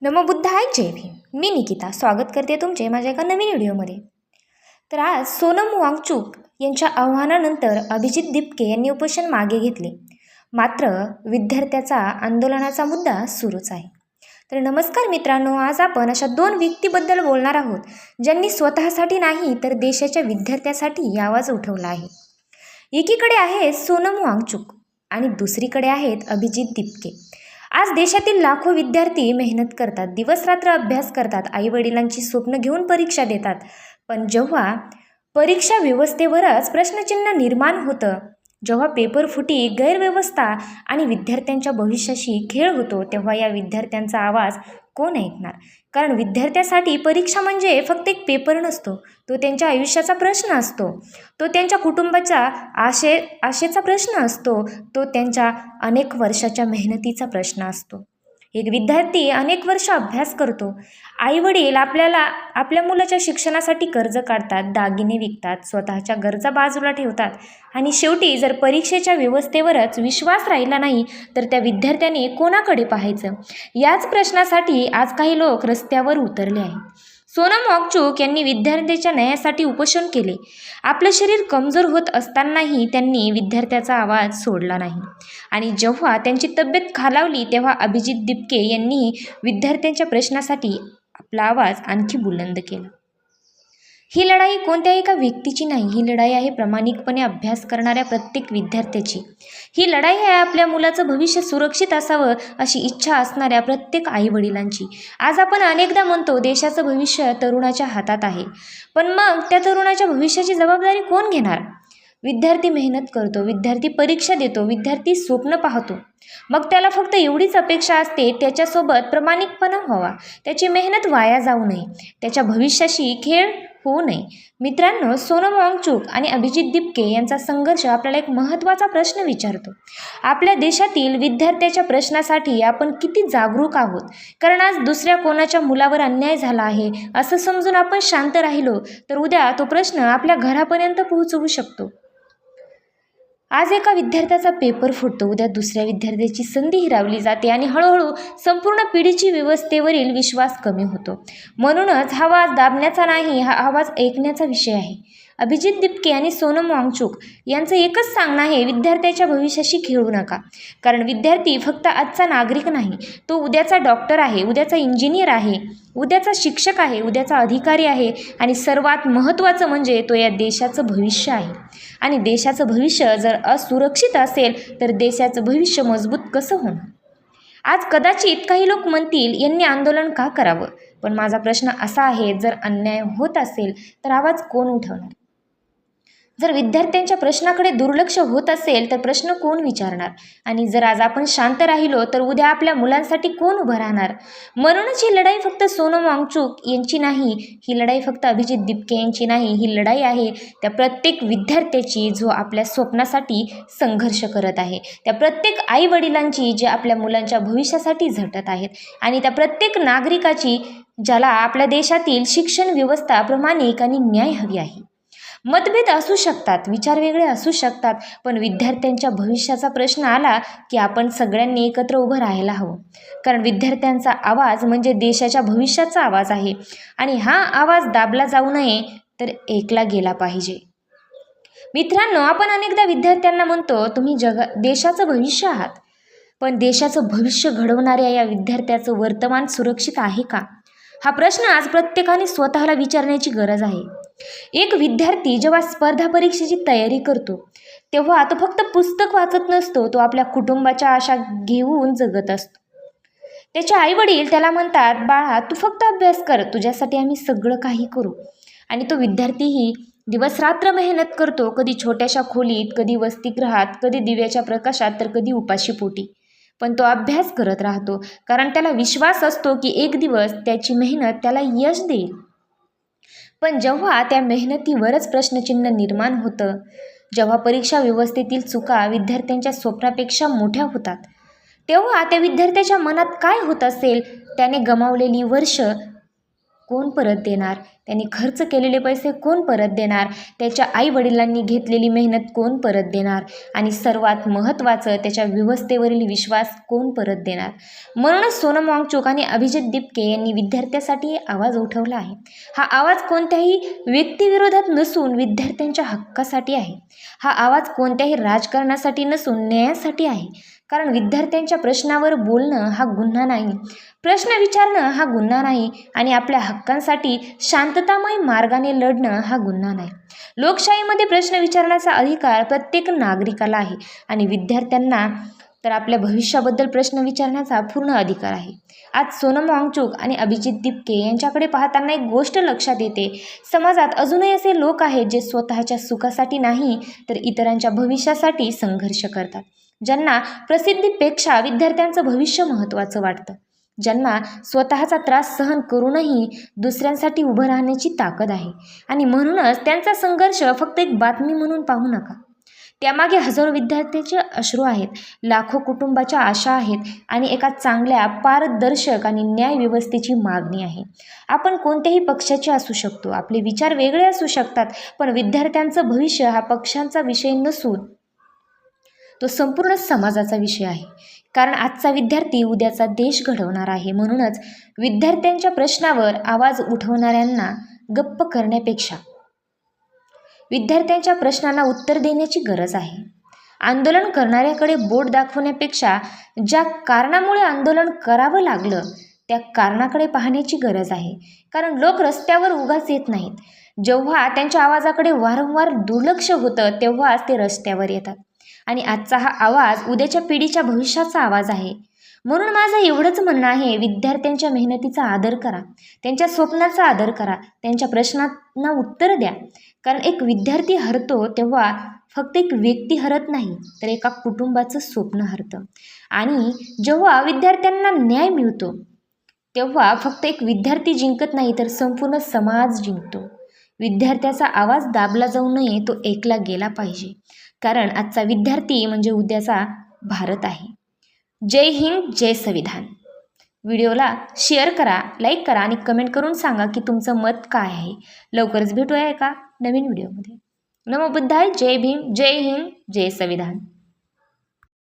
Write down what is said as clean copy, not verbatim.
नमो बुद्धाय जय भीम। मी निकिता स्वागत करते तुमचे माझ्या एका नवीन व्हिडिओमध्ये। तर आज सोनम वांगचुक यांच्या आव्हानानंतर अभिजित दिपके यांनी उपोषण मागे घेतले। मात्र विद्यार्थ्याचा आंदोलनाचा मुद्दा सुरूच आहे। तर नमस्कार मित्रांनो, आज आपण अशा दोन व्यक्तीबद्दल बोलणार आहोत ज्यांनी स्वतःसाठी नाही तर देशाच्या विद्यार्थ्यासाठी आवाज उठवला आहे। एकीकडे आहे सोनम वांगचुक आणि दुसरीकडे आहेत अभिजित दिपके। आज देशातील लाखो विद्यार्थी मेहनत करतात, दिवसरात्र अभ्यास करतात, आईवडिलांची स्वप्न घेऊन परीक्षा देतात। पण जेव्हा परीक्षा व्यवस्थेवरच प्रश्नचिन्ह निर्माण होतं, जेव्हा पेपर फुटी, गैरव्यवस्था आणि विद्यार्थ्यांच्या भविष्याशी खेळ होतो, तेव्हा या विद्यार्थ्यांचा आवाज कोण ऐकणार? कारण विद्यार्थ्यासाठी परीक्षा म्हणजे फक्त एक पेपर नसतो, तो त्यांच्या आयुष्याचा प्रश्न असतो, तो त्यांच्या कुटुंबाच्या आशेचा प्रश्न असतो, तो त्यांच्या अनेक वर्षाच्या मेहनतीचा प्रश्न असतो। एक विद्यार्थी अनेक वर्ष अभ्यास करतो, आईवडील आपल्या मुलाच्या शिक्षणासाठी कर्ज काढतात, दागिने विकतात, स्वतःच्या गरजा बाजूला ठेवतात आणि शेवटी जर परीक्षेच्या व्यवस्थेवरच विश्वास राहिला नाही तर त्या विद्यार्थ्याने कोणाकडे पाहायचं? याच प्रश्नासाठी आज काही लोक रस्त्यावर उतरले आहेत। सोनम वांगचुक यांनी विद्यार्थ्यांच्या न्यायासाठी उपोषण केले। आपलं शरीर कमजोर होत असतानाही त्यांनी विद्यार्थ्याचा आवाज सोडला नाही आणि जेव्हा त्यांची तब्येत खालावली तेव्हा अभिजित दिपके यांनी विद्यार्थ्यांच्या प्रश्नासाठी आपला आवाज आणखी बुलंद केला। ही लढाई कोणत्याही एका व्यक्तीची नाही, ही लढाई आहे प्रामाणिकपणे अभ्यास करणाऱ्या प्रत्येक विद्यार्थ्याची। ही लढाई आहे आपल्या मुलाचं भविष्य सुरक्षित असावं अशी इच्छा असणाऱ्या प्रत्येक आईवडिलांची। आज आपण अनेकदा म्हणतो देशाचं भविष्य तरुणाच्या हातात आहे, पण मग त्या तरुणाच्या भविष्याची जबाबदारी कोण घेणार? विद्यार्थी मेहनत करतो, विद्यार्थी परीक्षा देतो, विद्यार्थी स्वप्न पाहतो, मग त्याला फक्त एवढीच अपेक्षा असते, त्याच्यासोबत प्रामाणिकपणा व्हावा, त्याची मेहनत वाया जाऊ नये, त्याच्या भविष्याशी खेळ होऊ नये। मित्रांनो, सोनम वांगचुक आणि अभिजित दिपके यांचा संघर्ष आपल्याला एक महत्त्वाचा प्रश्न विचारतो। आपल्या देशातील विद्यार्थ्याच्या प्रश्नासाठी आपण किती जागरूक आहोत? कारण आज दुसऱ्या कोणाच्या मुलावर अन्याय झाला आहे असं समजून आपण शांत राहिलो तर उद्या तो प्रश्न आपल्या घरापर्यंत पोहोचवू शकतो। आज एका विद्यार्थ्याचा पेपर फुटतो, उद्या दुसऱ्या विद्यार्थ्याची संधी हिरावली जाते आणि हळूहळू संपूर्ण पिढीची व्यवस्थेवरील विश्वास कमी होतो। म्हणूनच हा आवाज दाबण्याचा नाही, हा आवाज ऐकण्याचा विषय आहे। अभिजित दिपके आणि सोनम वांगचुक यांचं एकच सांगणं आहे, विद्यार्थ्याच्या भविष्याशी खेळू नका। कारण विद्यार्थी फक्त आजचा नागरिक नाही, तो उद्याचा डॉक्टर आहे, उद्याचा इंजिनियर आहे, उद्याचा शिक्षक आहे, उद्याचा अधिकारी आहे आणि सर्वात महत्त्वाचं म्हणजे तो या देशाचं भविष्य आहे। आणि देशाचं भविष्य जर असुरक्षित असेल तर देशाचं भविष्य मजबूत कसं होणार? आज कदाचित काही लोक म्हणतील यांनी आंदोलन का करावं? पण माझा प्रश्न असा आहे, जर अन्याय होत असेल तर आवाज कोण उठवणार? जर विद्यार्थ्यांच्या प्रश्नाकडे दुर्लक्ष होत असेल तर प्रश्न कोण विचारणार? आणि जर आज आपण शांत राहिलो तर उद्या आपल्या मुलांसाठी कोण उभं राहणार? म्हणूनच ही लढाई फक्त सोनम वांगचुक यांची नाही, ही लढाई फक्त अभिजित दिपके यांची नाही, ही लढाई आहे त्या प्रत्येक विद्यार्थ्याची जो आपल्या स्वप्नासाठी संघर्ष करत आहे, त्या प्रत्येक आईवडिलांची जे आपल्या मुलांच्या भविष्यासाठी झटत आहेत आणि त्या प्रत्येक नागरिकाची ज्याला आपल्या देशातील शिक्षण व्यवस्था प्रामाणिक आणि न्याय हवी आहे। मतभेद असू शकतात, विचार वेगळे असू शकतात, पण विद्यार्थ्यांच्या भविष्याचा प्रश्न आला की आपण सगळ्यांनी एकत्र उभं राहायला हवं। कारण विद्यार्थ्यांचा आवाज म्हणजे देशाच्या भविष्याचा आवाज आहे आणि हा आवाज दाबला जाऊ नये तर ऐकला गेला पाहिजे। मित्रांनो, आपण अनेकदा विद्यार्थ्यांना म्हणतो तुम्ही देशाचं भविष्य आहात, पण देशाचं भविष्य घडवणाऱ्या या विद्यार्थ्याचं वर्तमान सुरक्षित आहे का? हा प्रश्न आज प्रत्येकाने स्वतःला विचारण्याची गरज आहे। एक विद्यार्थी जेव्हा स्पर्धा परीक्षेची तयारी करतो तेव्हा तो फक्त पुस्तक वाचत नसतो, तो आपल्या कुटुंबाच्या आशा घेऊन जगत असतो। त्याचे आईवडील त्याला म्हणतात, बाळा तू फक्त अभ्यास कर, तुझ्यासाठी आम्ही सगळं काही करू। आणि तो विद्यार्थीही दिवसरात्र मेहनत करतो, कधी छोट्याशा खोलीत, कधी वसतिगृहात, कधी दिव्याच्या प्रकाशात तर कधी उपाशी पोटी, पण तो अभ्यास करत राहतो कारण त्याला विश्वास असतो की एक दिवस त्याची मेहनत त्याला यश देईल। पण जेव्हा त्या मेहनतीवरच प्रश्नचिन्ह निर्माण होतं, जेव्हा परीक्षा व्यवस्थेतील चुका विद्यार्थ्यांच्या स्वप्नापेक्षा मोठ्या होतात, तेव्हा त्या विद्यार्थ्याच्या मनात काय होत असेल? त्याने गमावलेली वर्ष कोण परत देणार? त्यांनी खर्च केलेले पैसे कोण परत देणार, त्याच्या आईवडिलांनी घेतलेली मेहनत कोण परत देणार आणि सर्वात महत्त्वाचं त्याच्या व्यवस्थेवरील विश्वास कोण परत देणार. म्हणूनच सोनम वांगचुक आणि अभिजित दिपके यांनी विद्यार्थ्यासाठी आवाज उठवला आहे. हा आवाज कोणत्याही व्यक्तिविरोधात नसून विद्यार्थ्यांच्या हक्कासाठी आहे. हा आवाज कोणत्याही राजकारणासाठी नसून न्यायासाठी आहे. कारण विद्यार्थ्यांच्या प्रश्नावर बोलणं हा गुन्हा नाही, प्रश्न विचारणं हा गुन्हा नाही आणि आपल्या हक्कांसाठी शांततामय मार्गाने लढणं हा गुन्हा नाही. लोकशाहीमध्ये प्रश्न विचारण्याचा अधिकार प्रत्येक नागरिकाला आहे आणि विद्यार्थ्यांना तर आपल्या भविष्याबद्दल प्रश्न विचारण्याचा पूर्ण अधिकार आहे. आज सोनम वांगचुक आणि अभिजित दिपके यांच्याकडे पाहताना एक गोष्ट लक्षात येते. समाजात अजूनही असे लोक आहेत जे स्वतःच्या सुखासाठी नाही तर इतरांच्या भविष्यासाठी संघर्ष करतात. ज्यांना प्रसिद्धीपेक्षा विद्यार्थ्यांचं भविष्य महत्त्वाचं वाटतं. ज्यांना स्वतःचा त्रास सहन करूनही दुसऱ्यांसाठी उभं राहण्याची ताकद आहे. आणि म्हणूनच त्यांचा संघर्ष फक्त एक बातमी म्हणून पाहू नका. त्यामागे हजारो विद्यार्थ्यांचे अश्रू आहेत, लाखो कुटुंबाच्या आशा आहेत आणि एका चांगल्या पारदर्शक आणि न्याय व्यवस्थेची मागणी आहे. आपण कोणत्याही पक्षाचे असू शकतो, आपले विचार वेगळे असू शकतात, पण विद्यार्थ्यांचं भविष्य हा पक्षांचा विषय नसून तो संपूर्ण समाजाचा विषय आहे. कारण आजचा विद्यार्थी उद्याचा देश घडवणार आहे. म्हणूनच विद्यार्थ्यांच्या प्रश्नावर आवाज उठवणाऱ्यांना गप्प करण्यापेक्षा विद्यार्थ्यांच्या प्रश्नांना उत्तर देण्याची गरज आहे. आंदोलन करणाऱ्याकडे बोट दाखवण्यापेक्षा ज्या कारणामुळे आंदोलन करावं लागलं त्या कारणाकडे पाहण्याची गरज आहे. कारण लोक रस्त्यावर उगाच येत नाहीत. जेव्हा त्यांच्या आवाजाकडे वारंवार दुर्लक्ष होतं तेव्हाच ते रस्त्यावर येतात. आणि आजचा हा आवाज उद्याच्या पिढीच्या भविष्याचा आवाज आहे. म्हणून माझं एवढंच म्हणणं आहे, विद्यार्थ्यांच्या मेहनतीचा आदर करा, त्यांच्या स्वप्नाचा आदर करा, त्यांच्या प्रश्नांना उत्तर द्या. कारण एक विद्यार्थी हरतो तेव्हा फक्त एक व्यक्ती हरत नाही तर एका कुटुंबाचं स्वप्न हरतं. आणि जेव्हा विद्यार्थ्यांना न्याय मिळतो तेव्हा फक्त एक विद्यार्थी जिंकत नाही तर संपूर्ण समाज जिंकतो. विद्यार्थ्याचा आवाज दाबला जाऊ नये, तो ऐकला गेला पाहिजे. कारण आजचा विद्यार्थी म्हणजे उद्याचा भारत आहे. जय हिंद, जय संविधान. व्हिडिओला शेअर करा, लाईक करा आणि कमेंट करून सांगा की तुमचं मत काय आहे. लवकरच भेटूया एका नवीन व्हिडिओमध्ये. नमो बुद्धाय. जय भीम, जय हिंद, जय संविधान.